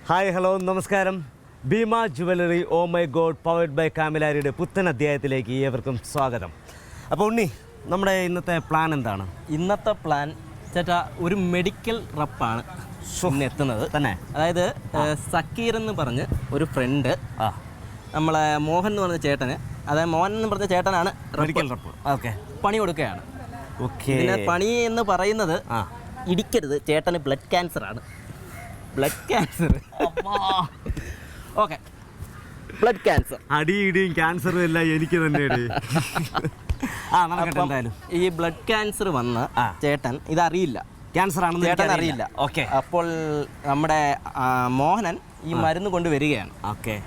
Hi hello നമസ്കാരം. Bhima jewellery oh my god powered by കാമിലാരിയുടെ പുത്തൻ അധ്യായത്തിലേക്ക് ഏവർക്കും സ്വാഗതം. അപ്പോൾ ഉണ്ണി, നമ്മുടെ ഇന്നത്തെ പ്ലാൻ എന്താണ്? ഇന്നത്തെ പ്ലാൻ ചേട്ടാ ഒരു മെഡിക്കൽ റപ്പാണ് ഇന്ന് എത്തുന്നത് തന്നെ. അതായത് സക്കീർ എന്ന് പറഞ്ഞ് ഒരു ഫ്രണ്ട് നമ്മളെ മോഹൻ എന്ന് പറഞ്ഞ ചേട്ടന്, അതായത് മോഹൻ എന്ന് പറഞ്ഞ ചേട്ടനാണ് മെഡിക്കൽ റപ്പ്. ഓക്കെ, പണി കൊടുക്കുകയാണ്. ഓക്കെ. ഇതിനെ പണി എന്ന് പറയുന്നത് ഇടിക്കരുത്, ചേട്ടന് ബ്ലഡ് ക്യാൻസർ ആണ്. Blood cancer. Okay, blood cancer. അടിയിടിയും ക്യാൻസറും എല്ലാം എനിക്ക് തന്നെ. ഈ ബ്ലഡ് ക്യാൻസർ വന്ന ചേട്ടൻ ഇതറിയില്ല, ക്യാൻസർ ആണെന്ന് ചേട്ടൻ അറിയില്ല. ഓക്കെ. അപ്പോൾ നമ്മുടെ മോഹനൻ ഈ മരുന്ന് കൊണ്ട് വരികയാണ്. ഓക്കെ.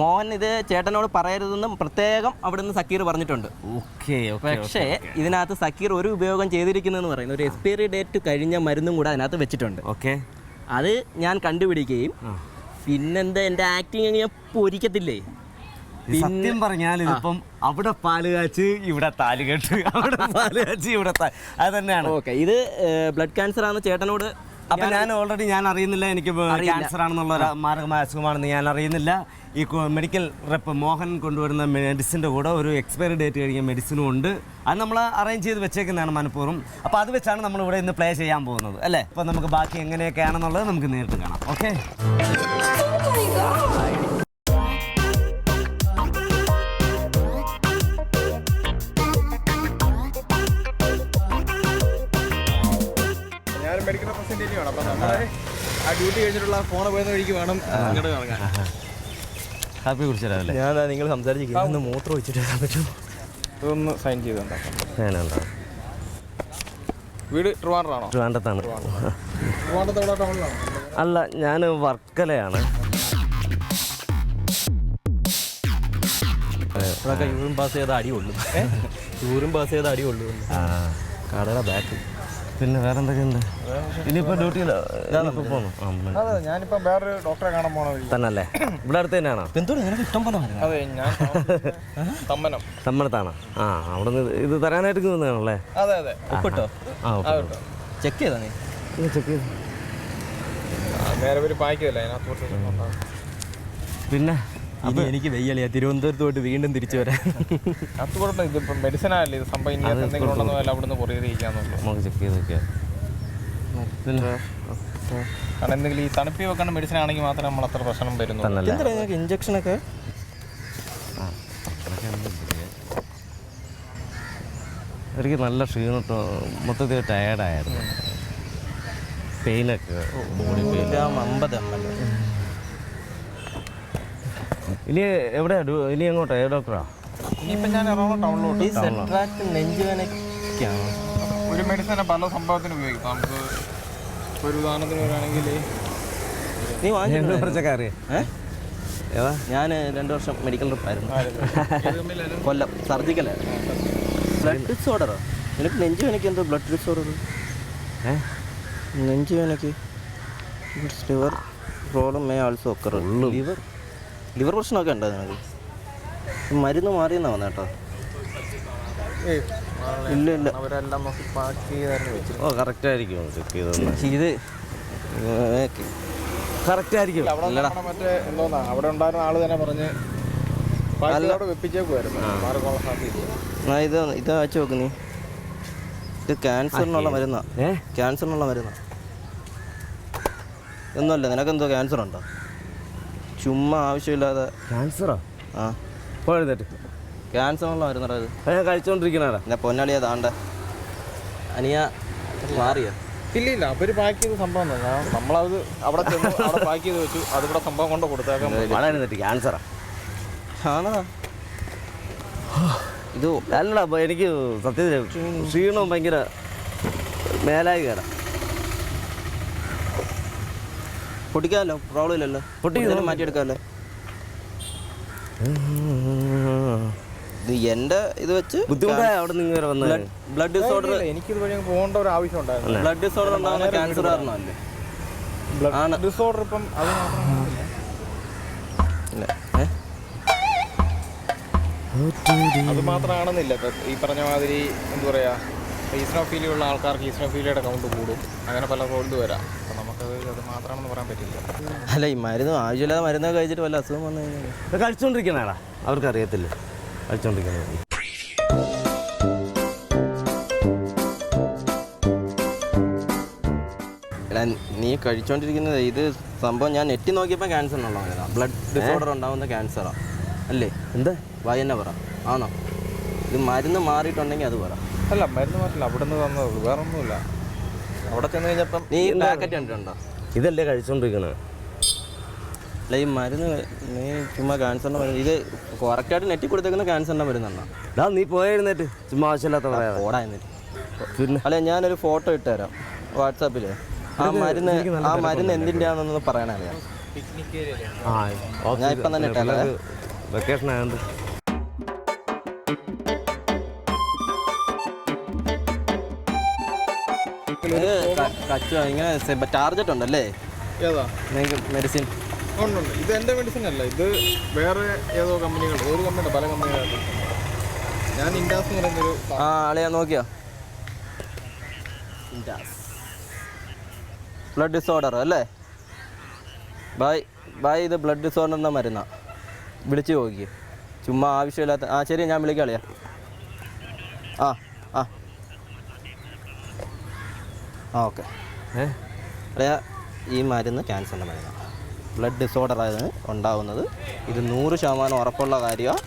മോഹൻ ഇത് ചേട്ടനോട് പറയരുതെന്നും പ്രത്യേകം അവിടുന്ന് സക്കീർ പറഞ്ഞിട്ടുണ്ട്. ഓക്കെ. പക്ഷേ ഇതിനകത്ത് സക്കീർ ഒരു ഉപയോഗം ചെയ്തിരിക്കുന്നതെന്ന് പറയുന്നത് ഒരു എക്സ്പയറി ഡേറ്റ് കഴിഞ്ഞ മരുന്നും കൂടെ അതിനകത്ത് വെച്ചിട്ടുണ്ട്. ഓക്കെ. അത് ഞാൻ കണ്ടുപിടിക്കുകയും പിന്നെന്താ എൻ്റെ ആക്ടിങ് ഞാൻ പൊരിക്കത്തില്ലേ. സത്യം പറഞ്ഞാൽ ഇതിപ്പം അവിടെ പാല് കാച്ച് ഇവിടെ താല് കെട്ട്, അവിടെ പാല് കാച്ച് ഇവിടെ അത് തന്നെയാണ്. ഓക്കെ, ഇത് ബ്ലഡ് ക്യാൻസർ ആണെന്ന് ചേട്ടനോട്. അപ്പം ഞാൻ ഓൾറെഡി ഞാൻ അറിയുന്നില്ല എനിക്ക് ക്യാൻസർ ആണെന്നുള്ള മാരകമായ അസുഖമാണെന്ന് ഞാൻ അറിയുന്നില്ല. ഈ മെഡിക്കൽ റെപ്പ് മോഹൻ കൊണ്ടുവരുന്ന മെഡിസിൻ്റെ കൂടെ ഒരു എക്സ്പയറി ഡേറ്റ് കഴിഞ്ഞ മെഡിസിനും ഉണ്ട്. അത് നമ്മൾ അറേഞ്ച് ചെയ്ത് വെച്ചേക്കുന്നതാണ് മനഃപൂർവ്വം. അപ്പോൾ അത് വെച്ചാണ് നമ്മളിവിടെ ഇന്ന് പ്ലേ ചെയ്യാൻ പോകുന്നത് അല്ലേ. അപ്പോൾ നമുക്ക് ബാക്കി എങ്ങനെയൊക്കെയാണെന്നുള്ളത് നമുക്ക് നേരിട്ട് കാണാം. ഓക്കെ. മെഡിക്കൽ റെപ്രസെന്റേറ്റീവ് ആണ്. അപ്പം നമ്മളെ ആ ഡ്യൂട്ടി കഴിഞ്ഞിട്ടുള്ള ഫോൺ പോയിരുന്ന വഴിക്ക് വേണം ഇങ്ങോട്ട് ഇറങ്ങാൻ. കാപ്പി കുടിച്ചിട്ടല്ലേ? ഞാൻ നിങ്ങൾ സംസാരിച്ച് മൂത്രം ഒഴിച്ചിട്ട് വരാൻ പറ്റും. ഇതൊന്ന് സൈൻ ചെയ്തുണ്ടാക്കാം. വീട് ട്രിവാൻഡ്രമാണോ? ട്രിവാൻഡ്രത്താണ്. ട്രിവാൻഡ്രത്ത് എവിടെ ടൗണിലാണോ? അല്ല, ഞാൻ വർക്കലയാണ്. യൂറിൻ പാസ് ചെയ്ത അടിയുള്ളൂ. യൂറിൻ പാസ് ചെയ്ത അടിയുള്ളൂ. കടയുടെ ബാക്ക്. പിന്നെ വേറെ എന്തൊക്കെയുണ്ട്? ഇനിയിപ്പോൾ ഡ്യൂട്ടിയിലോ പോകണം? അതെ, ഞാനിപ്പം വേറൊരു ഡോക്ടറെ കാണാൻ പോകണ തന്നല്ലേ? ഇവിടെ അടുത്ത് തന്നെയാണോ? എന്തോ നിനക്ക് ഇഷ്ടം പോലെ. അതെ, ഞാൻ തമ്മനത്താണ്. ആ, അവിടെ നിന്ന് ഇത് തരാനായിട്ട് നിന്നാണല്ലേ? അതെ അതെ. ഒപ്പിട്ടോ? ചെക്ക് ചെയ്താ നീ? ചെക്ക് ചെയ്തു. നേരെ ഒരു പായ്ക്കല്ല അതിനകത്ത്. പിന്നെ എനിക്ക് വെയ്യളിയാ തിരുവനന്തപുരത്ത് പോയിട്ട് വീണ്ടും തിരിച്ചു വരാൻ. അതുകൊണ്ട് ഇതിപ്പം മെഡിസിനല്ലേ ഇത് സംഭവം. ഇനി എന്തെങ്കിലും ഉണ്ടെന്നോ അല്ല അവിടെ നിന്ന് കൊറിയർ ചെയ്യിക്കാന്നുള്ളൂ. നമുക്ക് ചെക്ക് ചെയ്ത് നോക്കിയാൽ. പിന്നെ കാരണം എന്തെങ്കിലും ഈ തണുപ്പി വെക്കേണ്ട മെഡിസിൻ ആണെങ്കിൽ മാത്രമേ നമ്മൾ അത്ര പ്രശ്നം വരുന്നു. നിങ്ങൾക്ക് ഇഞ്ചക്ഷനൊക്കെ എനിക്ക് നല്ല ക്ഷീണത്തോ മൊത്തത്തിൽ ടയേർഡായിരുന്നു. പെയിനൊക്കെ, ബോഡി പെയിൻ. 50 ml. ഇനി എവിടെയാ? ഇനി എങ്ങോട്ടാ? ഏത് ഡോക്ടറാ? ഇനിയിപ്പം ഞാൻ എറണാകുളം ടൗണിലോട്ട്. നെഞ്ചുവേനൊക്കെയാണ് ഒരു മെഡിസിനെ പല സംഭവത്തിന് ഉപയോഗിക്കും. നമുക്ക് ഒരു ഉദാഹരണത്തിന് വരികയാണെങ്കിൽ നീ കുറച്ചൊക്കെ ഞാൻ 2 വർഷം മെഡിക്കൽ റെപ്പായിരുന്നു. കൊല്ലം സർജിക്കലായിരുന്നു. ബ്ലഡ് ഡിസോർഡറോ? നിനക്ക് നെഞ്ചുവേനയ്ക്ക് എന്തോ ബ്ലഡ് ഡിസോർഡർ? നെഞ്ചുവേനയ്ക്ക് liver problem may also occur. ലിവർ പ്രശ്നമൊക്കെ ഉണ്ടോ നിനക്ക്? മരുന്ന് മാറിയെന്നാ വന്ന കേട്ടോ. ഇല്ല ഇല്ല, അവരെല്ലാം നോക്കി പാക്ക് ചെയ്തായിരുന്നു വെച്ചു. ഓ, കറക്റ്റ് ആയിരിക്കും. ചെക്ക് ചെയ്ത് ഇത് കറക്റ്റ് ആയിരിക്കും. മറ്റേ എന്തോന്നാ അവിടെ ഉണ്ടായിരുന്ന ആള് തന്നെ പറഞ്ഞ് അവിടെ വെപ്പിച്ചേക്കുമായിരുന്നു. മാർക്കുള്ള സാധ്യത. ഇത് അയച്ചു നോക്ക് നീ. ഇത് ക്യാൻസറിനുള്ള മരുന്നാ. ക്യാൻസറിനുള്ള മരുന്നാ. ഒന്നുമല്ല, നിനക്കെന്തോ ക്യാൻസർ ഉണ്ടോ? ചുമ്മാ ആവശ്യമില്ലാതെ. ക്യാൻസറോ? ആ, പോഴുന്നിട്ട് ക്യാൻസറിനുള്ള മരുന്നാ ഇത്. ഞാൻ കഴിച്ചോണ്ടിരിക്കണാടാ. ഞാൻ പൊന്നാളിയാ താണ്ട. അനിയ മാറിയോ? ഇല്ല, അവര് പാക്ക് ചെയ്ത സംഭവം തന്നെ. നമ്മളത് അവിടെ ചെന്ന് അവിടെ പാക്ക് ചെയ്ത് വെച്ചു. അതിവിടെ സംഭവം കൊണ്ട് കൊടുത്തേക്കാൻ വളരുന്നിട്ട് ക്യാൻസറാ ആണോ? ഇത് അല്ലടാ, എനിക്ക് സത്യത്തിൽ ക്ഷീണവും ഭയങ്കര മേലായി കയറാം. പൊട്ടിക്കാമല്ലോ, പ്രോബ്ലം ഇല്ലല്ലോ. പൊട്ടിക്കാൻ മാറ്റിയെടുക്കാമല്ലോ. ഇത് എൻ്റെ ഇത് വെച്ച് ബുദ്ധിമുട്ടായി അവിടെ നിന്ന് വരെ വന്നത്. ബ്ലഡ് ഡിസോർഡർ എനിക്കിത് വഴി പോകേണ്ട ഒരു ആവശ്യം ഉണ്ടായിരുന്നു. ബ്ലഡ് ഡിസോർഡർ ഉണ്ടാകുന്ന ക്യാൻസർ കാരണമല്ലേ? ബ്ലഡ് ഡിസോർഡർ ഇപ്പം അത് മാത്രമാണെന്നില്ല. ഈ പറഞ്ഞ മാതിരി എന്താ പറയാ, ഈസ്നോഫീലിയുള്ള ആൾക്കാർക്ക് ഈസ്നോഫീലിയുടെ കൗണ്ട് കൂടും, അങ്ങനെ പല റോൾഡ് വരാം. അപ്പോൾ നമുക്കത് അത് മാത്രമാണെന്ന് പറയാൻ പറ്റില്ല. അല്ല ഈ മരുന്ന് ആവശ്യമില്ലാതെ മരുന്നൊക്കെ കഴിച്ചിട്ട് വല്ല അസുഖം വന്നു കഴിഞ്ഞാൽ ഇത് കഴിച്ചുകൊണ്ടിരിക്കണേടാ, അവർക്കറിയത്തില്ല കഴിച്ചുകൊണ്ടിരിക്കുന്നത്. എടാ നീ കഴിച്ചോണ്ടിരിക്കുന്നത് ഇത് സംഭവം ഞാൻ നെറ്റി നോക്കിയപ്പോൾ ക്യാൻസർ എന്നുള്ള മരുന്നാണ്. ബ്ലഡ് ഡിസോർഡർ ഉണ്ടാകുന്ന ക്യാൻസറാണ് അല്ലേ? എന്താ വായി തന്നെ പറ ആണോ? ഇത് മരുന്ന് മാറിയിട്ടുണ്ടെങ്കിൽ അത് പറ. അല്ല മരുന്ന് മാറ്റില്ല, അവിടെ നിന്ന് തന്നത് വേറെ ഒന്നുമില്ല. അവിടെ ചെന്ന് കഴിഞ്ഞപ്പം നീ പാക്കറ്റ് കണ്ടിട്ടുണ്ടോ? ഇതല്ലേ കഴിച്ചുകൊണ്ടിരിക്കണത്? അല്ല ഈ മരുന്ന് നീ ചുമ്മാ ക്യാൻസറിൻ്റെ മരുന്ന് ഇത് കറക്റ്റായിട്ട് നെറ്റി കൊടുത്തേക്കുന്ന ക്യാൻസറിൻ്റെ മരുന്നാണ്. നീ പോയിരുന്നിട്ട് ചുമ്മാ ആവശ്യമില്ലാത്ത പറയാതെ. ഓടാ എന്നിട്ട് പിന്നെ അല്ല ഞാനൊരു ഫോട്ടോ ഇട്ടുതരാം വാട്സാപ്പിൽ. ആ മരുന്ന് എന്തിൻ്റെയാണെന്നൊന്ന് പറയാനറിയാം. ഞാൻ ഇപ്പം തന്നെ ഇട്ടല്ലേ. വെക്കേഷൻ ആയതുകൊണ്ട് ഇങ്ങനെ ടാർജറ്റ് ഉണ്ടല്ലേ ഏതാ നിങ്ങൾക്ക് മെഡിസിൻ? ഉണ്ട്. ഇത് എൻ്റെ മെഡിസിൻ അല്ല, ഇത് വേറെ ഏതോ കമ്പനികൾ, ഒരു കമ്പനി പല കമ്പനികളായിട്ട്. ഞാൻ ഇൻഡാസ് എന്ന് പറയുന്നൊരു ആളെയാ നോക്കിയോ? ബ്ലഡ് ഡിസോർഡർ അല്ലേ? ബായ് ഇത് ബ്ലഡ് ഡിസോർഡറിൻ്റെ മരുന്നാണ്. വിളിച്ച് നോക്കി ചുമ്മാ ആവശ്യമില്ലാത്ത. ശരി ഞാൻ വിളിക്കാളിയാ. ഓക്കെ. അളിയാ ഈ മരുന്ന് ക്യാൻസറിൻ്റെ മരുന്നാണ്. ബ്ലഡ് ഡിസോർഡർ ആയത് ഉണ്ടാകുന്നത്. ഇത് 100% ഉറപ്പുള്ള കാര്യമാണ്.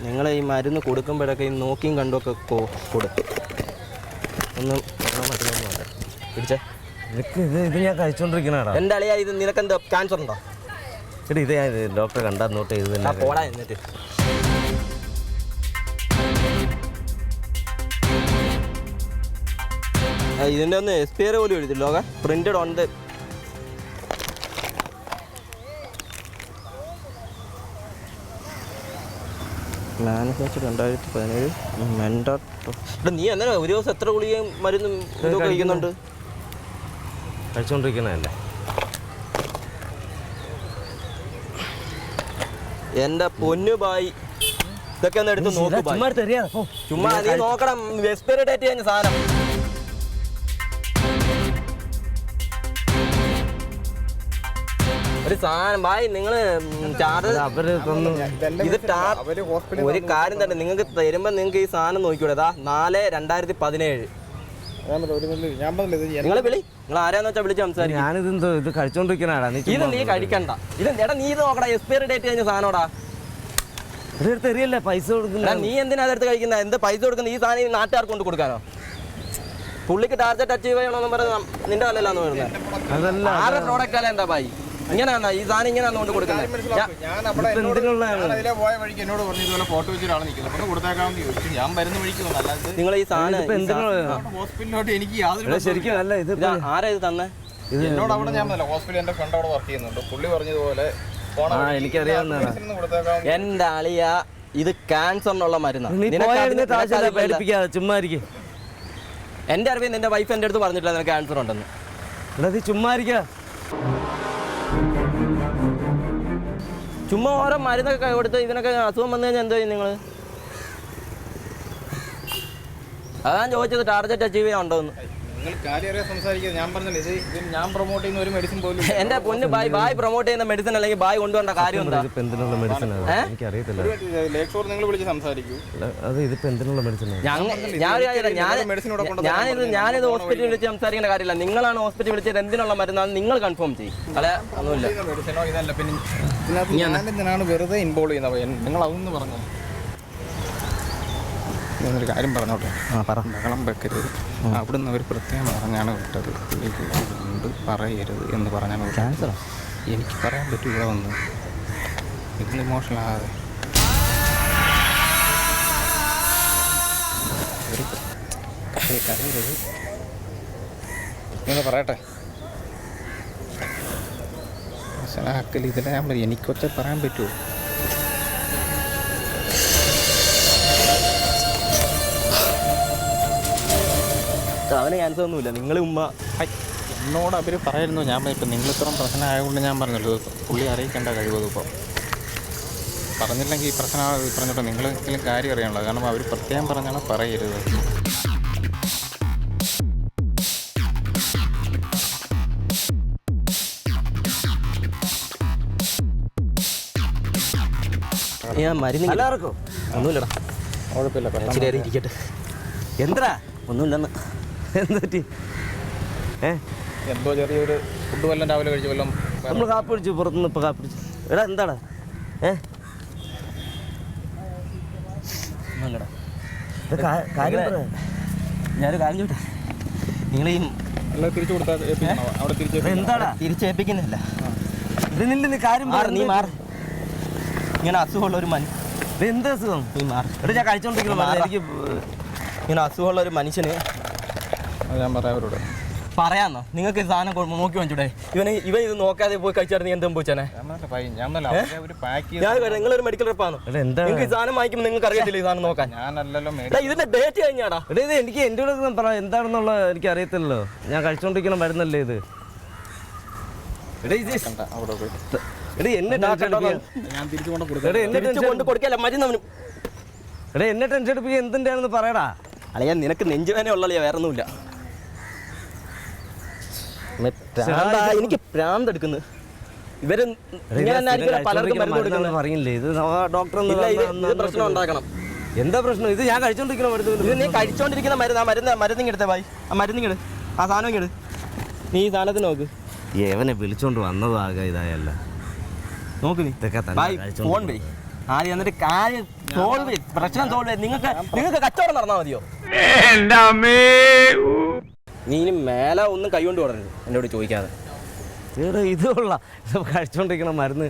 നിങ്ങൾ ഈ മരുന്ന് കൊടുക്കുമ്പോഴൊക്കെ ഈ നോക്കിയും കണ്ടുമൊക്കെ കൊടുക്കും. ഒന്നും മറ്റൊന്നും വേണ്ട. പിടിച്ചേ. ഇത് ഞാൻ കഴിച്ചോണ്ടിരിക്കണാടാ. എൻ്റെ അളിയാ ഇത് നിനക്കെന്താ ക്യാൻസർ ഉണ്ടോ? ഇത് ഞാൻ ഡോക്ടറെ കണ്ടാൽ നോട്ട് ചെയ്ത് പോടാ എന്നിട്ട്. ഇതിൻ്റെ ഒന്ന് എക്സ്പയറി പോലും എഴുതില്ലോ. പ്രിന്റഡ് ഓൺ ദ മാനുഫാക്ചർ 2017 മെൻഡർ. നീ എന്നാ ഒരു ദിവസം എത്ര ഗുളികയും മരുന്നും ഇതൊക്കെ കഴിക്കുന്നുണ്ട്? കഴിച്ചോണ്ടിരിക്കണല്ലേ. എൻ്റെ പൊന്നു ബായി ഇതൊക്കെ ഒന്ന് എടുത്ത് നോക്കും. ചുമ്മാ നീ നോക്കണം എക്സ്പയറി ഡേറ്റ് കഴിഞ്ഞ സാധനം. ഒരു സാധനം ബായി നിങ്ങൾ ചാർജ് ഇത് ഒരു കാര്യം തന്നെ നിങ്ങൾക്ക് തരുമ്പോൾ നിങ്ങൾക്ക് ഈ സാധനം നോക്കിക്കൂടാ. 4/2017 നിങ്ങൾ വിളി. നിങ്ങൾ ആരാന്ന് വെച്ചാൽ വിളിച്ച് സംസാരിക്കും. ഞാനിത് ഇത് കഴിച്ചോണ്ടിരിക്കണാടാ. ഇത് നീ കഴിക്കണ്ട. ഇത് എടാ നീ ഇത് നോക്കടാ എക്സ്പയറി ഡേറ്റ് കഴിഞ്ഞ സാധനോടാ. അതെടുത്ത് എറിയല്ലേ പൈസ കൊടുക്കുന്ന. നീ എന്തിനാ അതെടുത്ത് കഴിക്കുന്നത്? എന്ത് പൈസ കൊടുക്കുന്നത്? ഈ സാധനം നാട്ടുകാർക്ക് കൊണ്ട് കൊടുക്കാനോ? പുള്ളിക്ക് ടാർജറ്റ് അച്ചീവ് ചെയ്യണമെന്ന് പറഞ്ഞാൽ നിന്റെ നല്ലല്ലാന്ന് പറയുന്നത്. ആരുടെ പ്രോഡക്റ്റ് അല്ല എന്താ ബായി? ഇങ്ങനെയാണോ ഈ സാധനം ഇങ്ങനെയാണോ കൊണ്ട് കൊടുക്കുന്നത്? നിങ്ങൾ ഈ സാധനം ഹോസ്പിറ്റലിലോട്ട് എനിക്ക് യാതൊരു ശരിക്കും അല്ല. ഇത് ആരാ ഇത് തന്നെ? എന്നോട് അവിടെ ഞാൻ ഹോസ്പിറ്റലിൽ എൻ്റെ ഫ്രണ്ട് അവിടെ വർക്ക് ചെയ്യുന്നുണ്ട്. പുള്ളി പറഞ്ഞതുപോലെ എനിക്കറിയാവുന്നതാണ്. എൻ്റെ അളിയ ഇത് ക്യാൻസറിനുള്ള മരുന്നാണ്. ചുമ്മാ ഇരിക്കും. എൻ്റെ അറിവിൽ നിന്റെ വൈഫ് എൻ്റെ അടുത്ത് പറഞ്ഞിട്ടില്ല നിനക്ക് ക്യാൻസർ ഉണ്ടെന്ന്. ചുമ്മാ ഇരിക്കുക. ചുമ്മാ ഓരോ മരുന്നൊക്കെ കൊടുത്ത് ഇതിനൊക്കെ അസുഖം വന്നു കഴിഞ്ഞാൽ എന്തോ ചെയ്യും നിങ്ങൾ? അതാണ് ചോദിച്ചത് ടാർജറ്റ് അച്ചീവ് ചെയ്യാൻ ഉണ്ടോ എന്ന്. നിങ്ങൾ കാര്യം സംസാരിക്കുന്നത് ഞാൻ പറഞ്ഞില്ല. ഇത് ഞാൻ പ്രൊമോട്ട് ചെയ്യുന്ന ഒരു മെഡിസിൻ പോലും എൻ്റെ പൊന്ന് ബായ് പ്രൊമോട്ട് ചെയ്യുന്ന മെഡിസിൻ അല്ലെങ്കിൽ ബായ് കൊണ്ടുവരേണ്ട കാര്യം എന്താ? ലേക്ഷോർ നിങ്ങൾ വിളിച്ച് സംസാരിക്കൂ. ഞാനിത് ഹോസ്പിറ്റലിൽ വിളിച്ച് സംസാരിക്കേണ്ട കാര്യമില്ല. നിങ്ങളാണ് ഹോസ്പിറ്റലിൽ വിളിച്ചത്. എന്തിനുള്ള മരുന്നാണ് നിങ്ങൾ കൺഫേം ചെയ്യും. അല്ല ഒന്നുമില്ല. മെഡിസിനോ ഇതല്ല. പിന്നെ ഞാനെന്തിനാണ് വെറുതെ ഇൻവോൾവ് ചെയ്യുന്നത്? നിങ്ങൾ അതൊന്ന് പറഞ്ഞു. ഞാനൊരു കാര്യം പറഞ്ഞോട്ടെ. ബഹളം വെക്കരുത്. അവിടുന്ന് അവർ പ്രത്യേകം പറഞ്ഞാണ് വിട്ടത്. കൊണ്ട് പറയരുത് എന്ന് പറഞ്ഞാണ്. ക്യാൻസർ എനിക്ക് പറയാൻ പറ്റും ഇവിടെ വന്ന്. ഇതിന് ഇമോഷണൽ ആകാതെ കരയരുത് എന്ന് പറയട്ടെ. മനസ്സിലാക്കൽ ഇതിലെ ഞാൻ പറയും. എനിക്കൊക്കെ പറയാൻ പറ്റുമോ? അവന് ക്യാൻസർ ഒന്നുമില്ല. നിങ്ങൾ ഉമ്മ എന്നോട് അവർ പറയായിരുന്നു. ഞാൻ ഇപ്പം നിങ്ങൾ ഇത്രയും പ്രശ്നമായതുകൊണ്ട് ഞാൻ പറഞ്ഞല്ലോ പുള്ളി അറിയിക്കേണ്ട കഴിവത്. ഇപ്പോൾ പറഞ്ഞില്ലെങ്കിൽ ഈ പ്രശ്നം പറഞ്ഞിട്ട് നിങ്ങൾ എന്തെങ്കിലും കാര്യം അറിയാനുള്ളത്. കാരണം അവർ പ്രത്യേകം പറഞ്ഞാണ് പറയരുത്. ഞാൻ മരുന്ന് എല്ലാവർക്കും ഒന്നുമില്ലടാ, കുഴപ്പമില്ല, ഇച്ചിരി നേരം ഇരിക്കട്ടെ. എന്താ ഒന്നുമില്ലെന്ന്. എന്താ പറ്റി? എന്തോ ചെറിയൊരു ഫുഡ് വല്ലതും രാവിലെ കഴിച്ച് വല്ലതും. നമ്മൾ കാപ്പി പിടിച്ചു, പുറത്തുനിന്ന് ഇപ്പോൾ കാപ്പി പിടിച്ചു. എടാ എന്താടാ? ഒന്നുമില്ലടാ. കാര്യം പറ. ഞാനൊരു കാര്യം ചോട്ടെ, നിങ്ങൾ ഈ എല്ലാം തിരിച്ചു കൊടുത്താൽ അവിടെ തിരിച്ച് എന്താടാ തിരിച്ചേൽപ്പിക്കുന്നില്ല. ഇതിനില്ല, നീ കാര്യം പറ. നീ മാറി. ഇങ്ങനെ അസുഖമുള്ള ഒരു ഇത് എന്താ അസുഖം? നീ മാറി. എടാ ഞാൻ കഴിച്ചോണ്ടിരിക്കണം. എനിക്ക് ഇങ്ങനെ അസുഖമുള്ള ഒരു മനുഷ്യന് ഞാൻ പറയാം അവരോട്. പറയാന്നോ? നിങ്ങൾക്ക് ഈ സാധനം നോക്കി വാങ്ങിച്ചൂടെ? ഇവൻ ഇത് നോക്കാതെ പോയി കഴിച്ചാൽ നീ എന്തും പോയിച്ചാനെ? നിങ്ങളൊരു മെഡിക്കൽ റെപ്പാണോ? നിങ്ങൾക്ക് ഈ സാധനം വാങ്ങിക്കുമ്പോൾ നിങ്ങൾക്ക് അറിയത്തില്ല ഈ സാധനം നോക്കാൻ? ഞാനല്ലല്ലോ ഇതിന്റെ ഡേറ്റ് കഴിഞ്ഞാടാ. ഇത് എനിക്ക് എൻ്റെ കൂടെ പറ എന്താണെന്നുള്ള എനിക്ക് അറിയത്തില്ലല്ലോ. ഞാൻ കഴിച്ചോണ്ടിരിക്കണം മരുന്നല്ലേ ഇത്. എന്നെ ഞാൻ തിരിച്ചു കൊണ്ട് കൊടുക്കല്ല മരുന്നവനും. എന്നെ ടെൻഷൻ എടുപ്പിക്കുക എന്തിൻ്റെയാണെന്ന് പറയടാ. അളിയാ നിനക്ക് നെഞ്ചുവേദന ഉള്ളളിയാ, വേറെ ഒന്നുമില്ല. എനിക്ക് പ്രാന്ത് എടുക്കുന്നു. ഇവര് പറയില്ലേ ഇത് ഡോക്ടർ പ്രശ്നം ഉണ്ടാക്കണം. എന്താ പ്രശ്നം? ഇത് ഞാൻ കഴിച്ചോണ്ടിരിക്കണ മരുന്ന്. നീ കഴിച്ചോണ്ടിരിക്കുന്ന മരുന്നിങ്ങെടുത്തേ ഭായി. ആ മരുന്നിങ്ങെടു, ആ സാധനം ഇങ്ങെടു. നീ ഈ സാധനത്തിന് നോക്ക്. ഏവനെ വിളിച്ചോണ്ട് വന്നതാകെ ഇതായല്ല. നോക്ക് നീ ഫോൺ വഴി ആദ്യം എന്നിട്ട് കാര്യം സോൾവ് ചെയ്ത് പ്രശ്നം സോൾവ് ചെയ്ത് നിങ്ങൾക്ക് കച്ചവടം നടന്നാൽ മതിയോ? നീ ഇനി മേലെ ഒന്നും കൈകൊണ്ട് തുടരുത് എന്നോട് ചോദിക്കാതെ. ഇത് കൊള്ളാം, കഴിച്ചോണ്ടിരിക്കണ മരുന്ന്.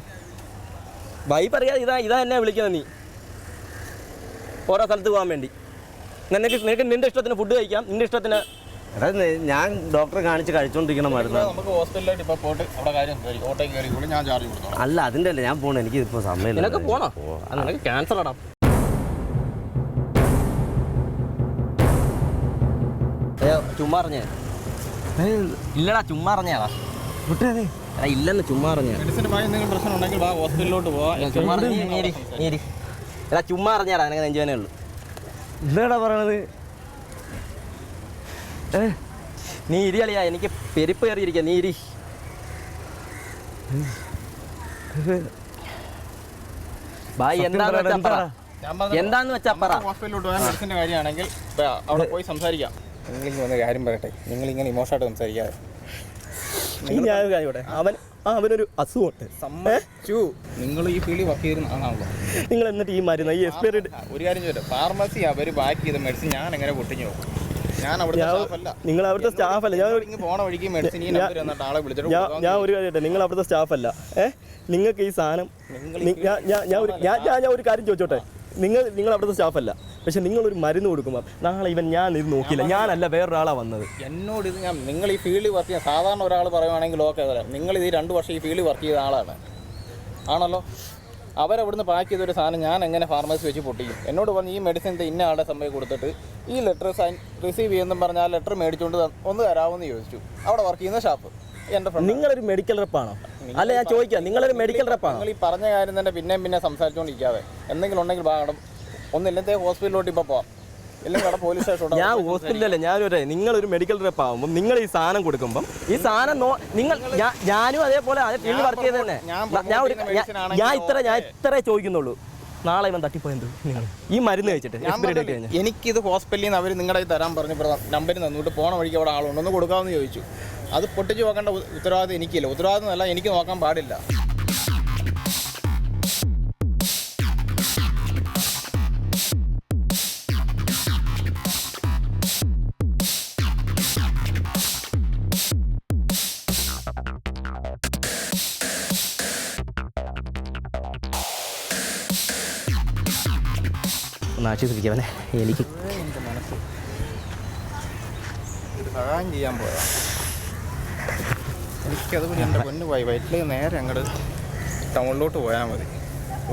ഭായി പറയാ ഇതാ എന്നെ വിളിക്കുന്നത്. നീ ഓരോ സ്ഥലത്ത് പോകാൻ വേണ്ടി നിനക്ക് നിന്റെ ഇഷ്ടത്തിന് ഫുഡ് കഴിക്കാം, നിന്റെ ഇഷ്ടത്തിന്. എടാ ഞാൻ ഡോക്ടറെ കാണിച്ച് കഴിച്ചോണ്ടിരിക്കണ മരുന്ന്. നമുക്ക് ഹോസ്പിറ്റലിലായിട്ട് ഇപ്പോൾ പോയിട്ട് അവിടെ കാര്യം ഓട്ടോയ്ക്ക് കയറി കൂടി ഞാൻ ചാർജ് കൊടുത്തോളാം. അല്ല അതിൻ്റെ അല്ല, ഞാൻ പോകണം. എനിക്ക് ഇപ്പോൾ സമയമില്ല. നിനക്ക് പോണോ? നിനക്ക് ക്യാൻസർ ആടാ. ചുമ്മാ അറിഞ്ഞേ ഇല്ലടാ, ചുമ്മാ അറിഞ്ഞാടാ. ഇല്ലെന്ന് ചുമ്മാ അറിഞ്ഞാ. മെഡിസിനുമായി എന്തെങ്കിലും പ്രശ്നം ഉണ്ടെങ്കിൽ ഹോസ്പിറ്റലിലോട്ട് പോവാം. എടാ ചുമ്മാ അറിഞ്ഞാടാ, എനിക്ക് നെഞ്ചുവേനേ ഉള്ളൂ. എന്താടാ പറയണത്? നീ ഇരിയളിയാ, എനിക്ക് പെരുപ്പ് കയറിയിരിക്കുക. നീ ഇരി. ഭായി എന്താന്ന് വെച്ചാ പറ. ഹോസ്പിറ്റലിലോട്ട് പോയാൽ മെഡിസിൻ്റെ കാര്യമാണെങ്കിൽ അവിടെ പോയി സംസാരിക്കാം. നിങ്ങളിങ്ങനെ വന്ന കാര്യം പറയട്ടെ, നിങ്ങളിങ്ങനെ ഇമോഷനായിട്ട് സംസാരിക്കാതെ. അവനൊരു അസുഖമുണ്ട്. സമ്മതിച്ചു. നിങ്ങൾ ഈ ഫീൽഡിൽ വർക്ക് ചെയ്യുന്ന ആണാണല്ലോ. നിങ്ങൾ എന്നിട്ട് ഈ മരുന്ന് ഈ എക്സ്പയറി ഒരു കാര്യം ചോദിച്ചാൽ ഫാർമസി അവർ ബാക്ക് ചെയ്ത മെഡിസിൻ ഞാൻ എങ്ങനെ പൊട്ടിഞ്ഞു പോകും? ഞാൻ അവിടുത്തെ സ്റ്റാഫല്ല. നിങ്ങൾ അവിടുത്തെ സ്റ്റാഫല്ല. ഞാൻ പോണ വഴിക്ക് മെഡിസിൻ ഈ നമ്പർ എന്നിട്ട് ആളെ വിളിച്ചിട്ട് ഞാൻ ഒരു കാര്യം, നിങ്ങൾ അവിടുത്തെ സ്റ്റാഫല്ല. നിങ്ങൾക്ക് ഈ സാധനം ഞാൻ ഒരു കാര്യം ചോദിച്ചോട്ടെ. നിങ്ങൾ അവിടുത്തെ സ്റ്റാഫല്ല, പക്ഷെ നിങ്ങളൊരു മരുന്ന് കൊടുക്കുമ്പോൾ നാളെ ഞാൻ ഇത് നോക്കില്ല. ഞാനല്ല വേറൊരാളാണ് വന്നത്. എന്നോട് ഇത് നിങ്ങൾ ഈ ഫീൽഡിൽ വർക്ക് ചെയ്യാൻ സാധാരണ ഒരാൾ പറയുവാണെങ്കിൽ ഓക്കെ തരാം. നിങ്ങൾ ഇത് 2 വർഷം ഈ ഫീൽഡിൽ വർക്ക് ചെയ്ത ആളാണ് ആണല്ലോ. അവരവിടുന്ന് പാക്ക് ചെയ്തൊരു സാധനം ഞാൻ എങ്ങനെ ഫാർമസി വെച്ച് പൊട്ടിക്കും? എന്നോട് പറഞ്ഞ് ഈ മെഡിസിൻ ഇന്ന ആളുടെ സമയം കൊടുത്തിട്ട് ഈ ലെറ്റർ റിസീവ് ചെയ്യുമെന്നും പറഞ്ഞാൽ ആ ലെറ്റർ മേടിച്ചുകൊണ്ട് ഒന്ന് തരാമെന്ന് ചോദിച്ചു അവിടെ വർക്ക് ചെയ്യുന്ന ഷാപ്പ്. എൻ്റെ ഫ്രണ്ട്. നിങ്ങളൊരു മെഡിക്കൽ റെപ്പാണോ? അല്ല ഞാൻ ചോദിക്കാം, നിങ്ങളൊരു മെഡിക്കൽ റെപ്പാണോ? നിങ്ങൾ ഈ പറഞ്ഞ കാര്യം തന്നെ പിന്നെ സംസാരിച്ചുകൊണ്ടിരിക്കാതെ എന്തെങ്കിലും ഉണ്ടെങ്കിൽ പാകണം. ഒന്നില്ലത്തെ ഹോസ്പിറ്റലിലോട്ട് ഇപ്പോൾ പോവാം, ഇല്ലെങ്കിൽ അവിടെ പോലീസ് സ്റ്റേഷൻ. ഞാൻ ഹോസ്പിറ്റലല്ലേ, നിങ്ങളൊരു മെഡിക്കൽ റെപ്പ് ആകുമ്പോൾ നിങ്ങൾ ഈ സാധനം കൊടുക്കുമ്പം ഈ സാധനം ഞാനും അതേപോലെ ഫീൽഡ് വർക്ക് ചെയ്ത് തന്നെ ഞാൻ ഇത്രേ ചോദിക്കുന്നുള്ളൂ. നാളെ ഇവൻ തട്ടിപ്പോയത് നിങ്ങൾ ഈ മരുന്ന് കഴിച്ചിട്ട് എനിക്കിത് ഹോസ്പിറ്റലിൽ നിന്ന് അവർ നിങ്ങളുടെ തരാൻ പറഞ്ഞ നമ്പർ തന്നിട്ട് പോണ വഴിക്ക് അവിടെ ആളുണ്ടെന്ന് കൊടുക്കാമെന്ന് ചോദിച്ചു. അത് പൊട്ടിച്ച് നോക്കേണ്ട ഉത്തരവാദിത്വം എനിക്കില്ല. ഉത്തരവാദിത്വം അല്ല, എനിക്ക് നോക്കാൻ പാടില്ല. ആശ്വസിപ്പിക്കാവനെ എനിക്ക് മനസ്സ് ഒരു സഹായം ചെയ്യാൻ പോയാ എനിക്കതുപോലെ എൻ്റെ പൊന്നു പോയി വയറ്റിൽ നേരെ അങ്ങോട്ട് ടൗണിലോട്ട് പോയാൽ മതി.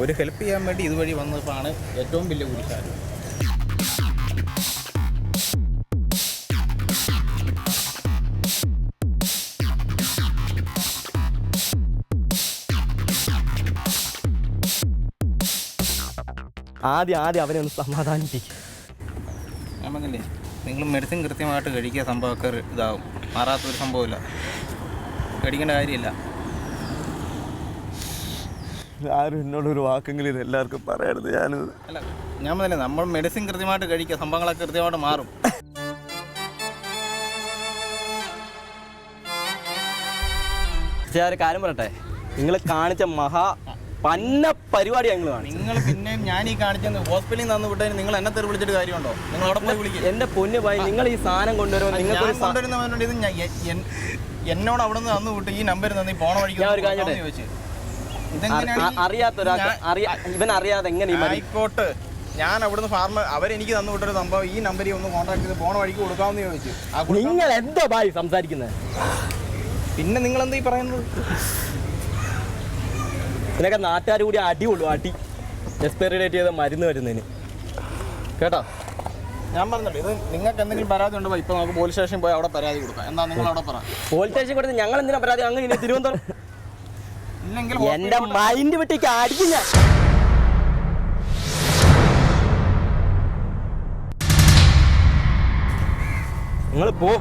ഒരു ഹെൽപ്പ് ചെയ്യാൻ വേണ്ടി ഇതുവഴി വന്നപ്പോഴാണ് ഏറ്റവും വലിയ കുരിശാരം. ആദ്യം അവനെ ഒന്ന് സമാധാനിപ്പിക്കും. ഞാൻ പറഞ്ഞില്ലേ, നിങ്ങൾ മെഡിസിൻ കൃത്യമായിട്ട് കഴിക്കുക, സംഭവമൊക്കെ ഇതാവും. മാറാത്തൊരു സംഭവമില്ല, പേടിക്കേണ്ട കാര്യമില്ല. ആരും എന്നോടൊരു വാക്കെങ്കിലും ഇത് എല്ലാവർക്കും പറയരുത്. ഞാനിത് അല്ല ഞാൻ പറഞ്ഞില്ലേ, നമ്മൾ മെഡിസിൻ കൃത്യമായിട്ട് കഴിക്കുക, സംഭവങ്ങളൊക്കെ കൃത്യമായിട്ട് മാറും. ഒരു കാര്യം പറയട്ടെ, നിങ്ങൾ കാണിച്ച പന്ന പരിപാടിയാണ് നിങ്ങൾ കാണിച്ചത്. നിങ്ങൾ പിന്നെ ഞാൻ ഈ കാണിച്ചത് ഹോസ്പിറ്റലിൽ നിന്ന് വിട്ടതിന് നിങ്ങൾ എന്നെ തെറി വിളിച്ചിട്ട് കാര്യമുണ്ടോ? നിങ്ങൾ അവിടെ പോയി വിളിക്കുക. എൻ്റെ പൊന്നു ഭായി, നിങ്ങൾ ഈ സാധനം കൊണ്ടുവരുമ്പോൾ നിങ്ങൾക്ക് കൊണ്ടുവരുന്നവരുണ്ട്. ഇത് എന്നോട് അവിടെ നിന്ന് തന്നു വിട്ട് ഈ നമ്പർ തന്നെ പോണ വഴിക്ക് ചോദിച്ചു. ഇവൻ അറിയാതെ എങ്ങനെ ആയിക്കോട്ടെ, ഞാൻ അവിടുന്ന് ഫാർമർ അവരെനിക്ക് തന്നു വിട്ടൊരു സംഭവം ഈ നമ്പറിൽ ഒന്ന് കോൺടാക്ട് ചെയ്ത് പോണ വഴിക്ക് കൊടുക്കാമെന്ന് ചോദിച്ചു. നിങ്ങൾ എന്തോ ഭായി സംസാരിക്കുന്നത്? പിന്നെ നിങ്ങൾ എന്താ ഈ പറയുന്നത്? ഇതിനൊക്കെ നാട്ടുകാർ കൂടി അടിയുള്ളൂ, അടി. എക്സ്പയറി ഡേറ്റ് ചെയ്ത മരുന്ന് വരുന്നതിന് കേട്ടോ. ഞാൻ പറഞ്ഞല്ലോ, ഇത് നിങ്ങൾക്ക് എന്തെങ്കിലും പരാതി ഉണ്ടോ? ഇപ്പൊ നമുക്ക് പോലീസ് സ്റ്റേഷനിൽ പോയി അവിടെ പരാതി കൊടുക്കാം. എന്താ നിങ്ങൾ അവിടെ പറ. പോലീസ് സ്റ്റേഷൻ കൊടുത്ത് ഞങ്ങൾ എന്തിനാ പരാതി? അങ്ങ് ഇനി തിരുവനന്തപുരം ഇല്ലെങ്കിൽ എന്റെ മൈൻഡ് വിട്ടേക്ക് അടിക്കും ഞാൻ. നിങ്ങൾ പോ.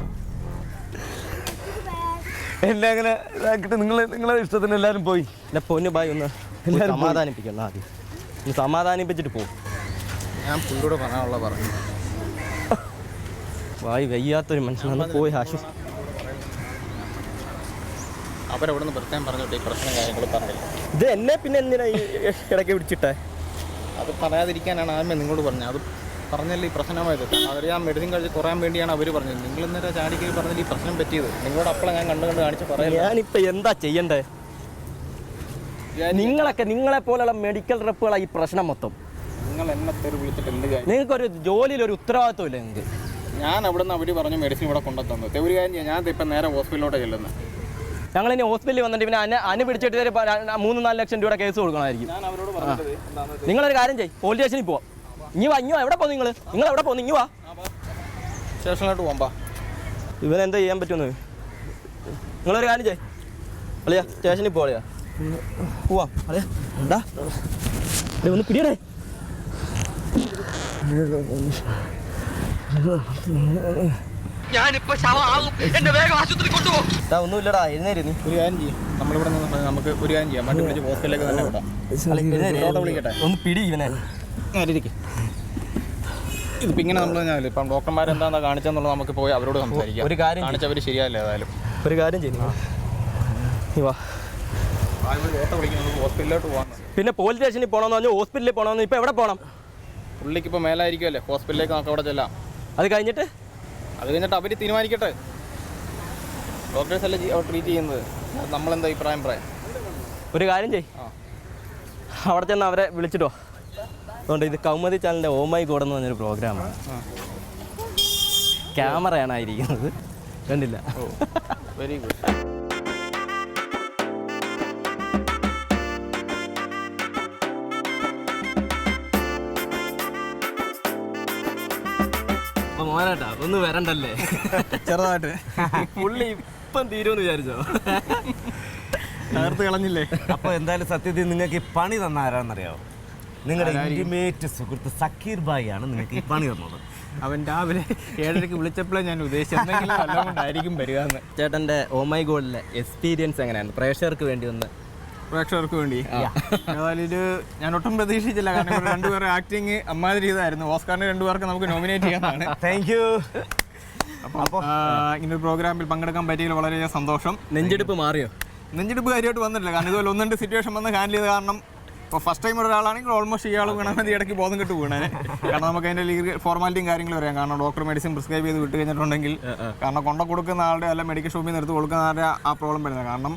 എല്ലാം അങ്ങനെ ഇതാക്കിയിട്ട് നിങ്ങളെ ഇഷ്ടത്തിന് എല്ലാവരും പോയി. എൻ്റെ പൊന്നു ഭായി ഒന്ന് സമാധാനിപ്പിക്കണം. ആദ്യം ഒന്ന് സമാധാനിപ്പിച്ചിട്ട് പോകും. ഞാൻ പുള്ളിയോട് പറയാനുള്ള പറഞ്ഞു. ഭായി വയ്യാത്തൊരു മനുഷ്യനൊന്ന് പോയി ആശുപത്രി. അവരവിടെ നിന്ന് പ്രത്യേകം പറഞ്ഞിട്ട് ഈ പ്രശ്നം കാര്യങ്ങൾ പറഞ്ഞില്ല. ഇത് എന്നെ പിന്നെ എന്തിനാ ഈ ഇടയ്ക്ക് പിടിച്ചിട്ടേ? അത് പറയാതിരിക്കാനാണ് ആദ്യമേ നിങ്ങളോട് പറഞ്ഞത്. അത് പറഞ്ഞല്ലേ ഈ പ്രശ്നമായത്. അവർ ആ മെഡിസിൻ കഴിച്ച് കുറയാൻ വേണ്ടിയാണ് അവർ പറഞ്ഞത്. നിങ്ങൾ ഇന്നലെ ചാടിക്കൽ പറഞ്ഞിട്ട് ഈ പ്രശ്നം പറ്റിയത് നിങ്ങളോട് അപ്പോഴാണ് ഞാൻ കണ്ടു കാണിച്ച് പറയാം. ഞാനിപ്പോൾ എന്താ ചെയ്യണ്ടേ? നിങ്ങളെ പോലെയുള്ള മെഡിക്കൽ റെപ്പുകളാണ് ഈ പ്രശ്നം മൊത്തം. നിങ്ങൾ എന്നെ തെറി വിളിച്ചിട്ട് എന്ത് കാര്യം? നിങ്ങൾക്കൊരു ജോലിയിലൊരു ഉത്തരവാദിത്വം ഇല്ല നിങ്ങൾക്ക്. ഞാൻ അവിടെ നിന്ന് അവർ പറഞ്ഞു മെഡിസിൻ ഇവിടെ കൊണ്ടുത്തന്നത്. ഒരു കാര്യം ചെയ്യാം, ഞാൻ ഇപ്പം നേരെ ഹോസ്പിറ്റലിലോട്ട് ചെല്ലുന്നത്. ഞങ്ങളിനി ഹോസ്പിറ്റലിൽ വന്നിട്ട് പിന്നെ അന് പിടിച്ചിട്ട് 3-4 ലക്ഷം രൂപയുടെ കേസ് കൊടുക്കണമായിരിക്കും. ഞാൻ അവരോട് പറഞ്ഞത് നിങ്ങളൊരു കാര്യം ചെയ്യും, പോലീസ് സ്റ്റേഷനിൽ പോവാം. ഇനി എവിടെ പോകും? നിങ്ങൾ എവിടെ പോകുന്നു? ഇനി വാ, സ്റ്റേഷനിലോട്ട് പോകാം. ഇവനെന്താ ചെയ്യാൻ പറ്റുമെന്ന് നിങ്ങളൊരു കാര്യം ചെയ്യും. അളിയാ സ്റ്റേഷനിൽ പോളിയാ പോവാം. അളിയാ എന്താ ഒന്ന് പിടിയടേ. ഒന്നുമില്ലടാ, എഴുന്നേര് നീ. ഒരു കാര്യം ചെയ്യും, നമ്മളിവിടെ നിന്ന് നമുക്ക് ഒരു കാര്യം ചെയ്യാം, വണ്ടി വിളിച്ച് ഹോസ്പിറ്റലിലേക്ക് തന്നെ വിടാം. വിളിക്കട്ടെ, ഒന്ന് പിടി ഇവനെ. നേരിരിക്കും. ഇതിപ്പോൾ ഇങ്ങനെ നമ്മൾ ഇപ്പം ഡോക്ടർമാരെന്താ കാണിച്ചെന്നുള്ളത് നമുക്ക് പോയി അവരോട് സംസാരിക്കാം. ഒരു കാര്യം കാണിച്ചവർ ശരിയല്ല. ഏതായാലും ഒരു കാര്യം ചെയ്യും, വാ. ഓട്ടോ വിളിക്കാൻ നമുക്ക് ഹോസ്പിറ്റലിലോട്ട് പോകാം. പിന്നെ പോലീസ് സ്റ്റേഷനിൽ പോകണമെന്ന് പറഞ്ഞു, ഹോസ്പിറ്റലിൽ പോകണമെന്ന്. ഇപ്പോൾ എവിടെ പോകണം? പുള്ളിക്ക് ഇപ്പോൾ മേലായിരിക്കുമല്ലേ, ഹോസ്പിറ്റലിലേക്ക് നമുക്ക് അവിടെ ചെല്ലാം. അത് കഴിഞ്ഞിട്ട് അവർ തീരുമാനിക്കട്ടെ. ഡോക്ടേഴ്സ് അല്ലേ ട്രീറ്റ് ചെയ്യുന്നത്, നമ്മളെന്താ അഭിപ്രായം പറയാം? ഒരു കാര്യം ചെയ്, അവിടെ ചെന്ന് അവരെ വിളിച്ചിട്ടോ. അതുകൊണ്ട് ഇത് കൗമുദി ചാനലിൻ്റെ ഓ മൈ ഗോഡ് എന്ന് പറഞ്ഞൊരു പ്രോഗ്രാമാണ്. ക്യാമറയാണ് ആയിരിക്കുന്നത്, കണ്ടില്ല? Very good. മോനാട്ടാ ഒന്ന് വരണ്ടല്ലേ? ചെറുതായിട്ട് പുള്ളി ഇപ്പം തീരുമെന്ന് വിചാരിച്ചോ? തകർത്ത് കളഞ്ഞില്ലേ? അപ്പോൾ എന്തായാലും സത്യത്തിൽ നിങ്ങൾക്ക് ഈ പണി തന്ന ആരാന്നറിയാമോ? നിങ്ങളുടെ ഇന്റിമേറ്റ് സുഹൃത്ത് സക്കീർ ഭായി ആണ് നിങ്ങൾക്ക് ഈ പണി തന്നത്. അവൻ രാവിലെ 7:30 വിളിച്ചപ്പോഴേ ഞാൻ ഉദ്ദേശിച്ചെന്തെങ്കിലും വരിക എന്ന്. ചേട്ടൻ്റെ ഓ മൈ ഗോഡിലെ എക്സ്പീരിയൻസ് എങ്ങനെയാണ് പ്രേക്ഷകർക്ക് വേണ്ടി ഒന്ന്? പ്രേക്ഷകർക്ക് വേണ്ടി ഏതായാലും ഇത് ഞാൻ ഒട്ടും പ്രതീക്ഷിച്ചില്ല. കാരണം രണ്ടുപേരുടെ ആക്ടിങ് അമ്മാതിരി ഇതായിരുന്നു. ഓസ്കാറിന് 2 പേർക്ക് നമുക്ക് നോമിനേറ്റ് ചെയ്യാനാണ്. Thank you. അപ്പോൾ ഇങ്ങനൊരു പ്രോഗ്രാമിൽ പങ്കെടുക്കാൻ പറ്റിയതിൽ വളരെ സന്തോഷം. നെഞ്ചെടുപ്പ് മാറിയോ? നെഞ്ചെടുപ്പ് കാര്യമായിട്ട് വന്നിട്ടില്ല. കാരണം ഇതുപോലെ 1-2 സിറ്റുവേഷൻ വന്ന് ഹാൻഡിൽ ചെയ്ത്. കാരണം ഇപ്പോൾ ഫസ്റ്റ് ടൈം ഒരാളാണെങ്കിൽ ഓൾമോസ്റ്റ് ഇയാൾ വീണമതി ഇടയ്ക്ക് ബോധം കെട്ട് വീണേ. കാരണം നമുക്ക് അതിൻ്റെ ലീഗൽ ഫോർമാലിറ്റിയും കാര്യങ്ങളും അറിയാം. കാരണം ഡോക്ടർ മെഡിസിൻ പ്രിസ്ക്രൈബ് ചെയ്ത് വിട്ട് കഴിഞ്ഞിട്ടുണ്ടെങ്കിൽ കാരണം കൊണ്ട കൊടുക്കുന്ന ആളുടെ അല്ല മെഡിക്കൽ ഷോപ്പിൽ നിന്ന് എടുത്ത് കൊടുക്കുന്ന ആളുടെ ആ പ്രോബ്ലം വരുന്നത്. കാരണം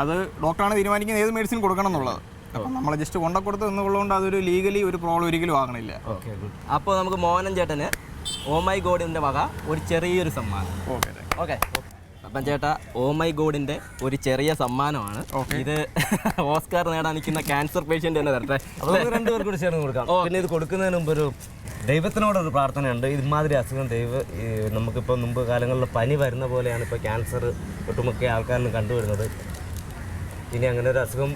അത് ഡോക്ടറാണ് തീരുമാനിക്കുന്നത് ഏത് മെഡിസിൻ കൊടുക്കണം എന്നുള്ളത്. അപ്പം നമ്മൾ ജസ്റ്റ് കൊണ്ട കൊടുത്ത് എന്നുള്ളതുകൊണ്ട് അതൊരു ലീഗലി ഒരു പ്രോബ്ലം ഒരിക്കലും ആകണില്ല. അപ്പോൾ നമുക്ക് മോഹനൻ ചേട്ടന് ഓ മൈ ഗോഡിൻ്റെ വക ഒരു ചെറിയൊരു സമ്മാനം. ഓക്കെ അപ്പം ചേട്ടാ, ഓ മൈ ഗോഡിൻ്റെ ഒരു ചെറിയ സമ്മാനമാണ് ഇത്. ഓസ്കാർ നേടാൻ നിൽക്കുന്ന ക്യാൻസർ പേഷ്യൻ്റ് തന്നെ തരട്ടെ. അപ്പോൾ 2 പേർ കൂടി ചേർന്ന് കൊടുക്കാം. പിന്നെ ഇത് കൊടുക്കുന്നതിന് മുമ്പ് ഒരു ദൈവത്തിനോടൊരു പ്രാർത്ഥനയുണ്ട്. ഇതുമാതിരി അസുഖം നമുക്കിപ്പോൾ മുമ്പ് കാലങ്ങളിൽ പനി വരുന്ന പോലെയാണ് ഇപ്പോൾ ക്യാൻസർ ഒട്ടുമിക്ക ആൾക്കാരിലും കണ്ടുവരുന്നത്. ഇനി അങ്ങനെ ഒരു അസുഖം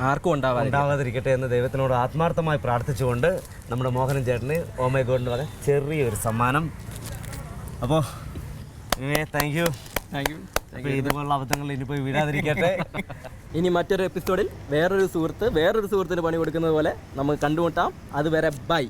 ആർക്കും ഉണ്ടാവാതിരിക്കട്ടെ എന്ന് ദൈവത്തിനോട് ആത്മാർത്ഥമായി പ്രാർത്ഥിച്ചുകൊണ്ട് നമ്മുടെ മോഹനൻ ചേട്ടന് ഓ മൈ ഗോഡിന് വക ചെറിയൊരു സമ്മാനം. അപ്പോൾ താങ്ക് യു. അപ്പോൾ ഇതുപോലുള്ള അബദ്ധങ്ങൾ ഇനിയിപ്പോൾ വിടാതിരിക്കട്ടെ. ഇനി മറ്റൊരു എപ്പിസോഡിൽ വേറൊരു സുഹൃത്തിന് പണി കൊടുക്കുന്നത് പോലെ നമുക്ക് കണ്ടുമുട്ടാം. അതുവരെ ബൈ.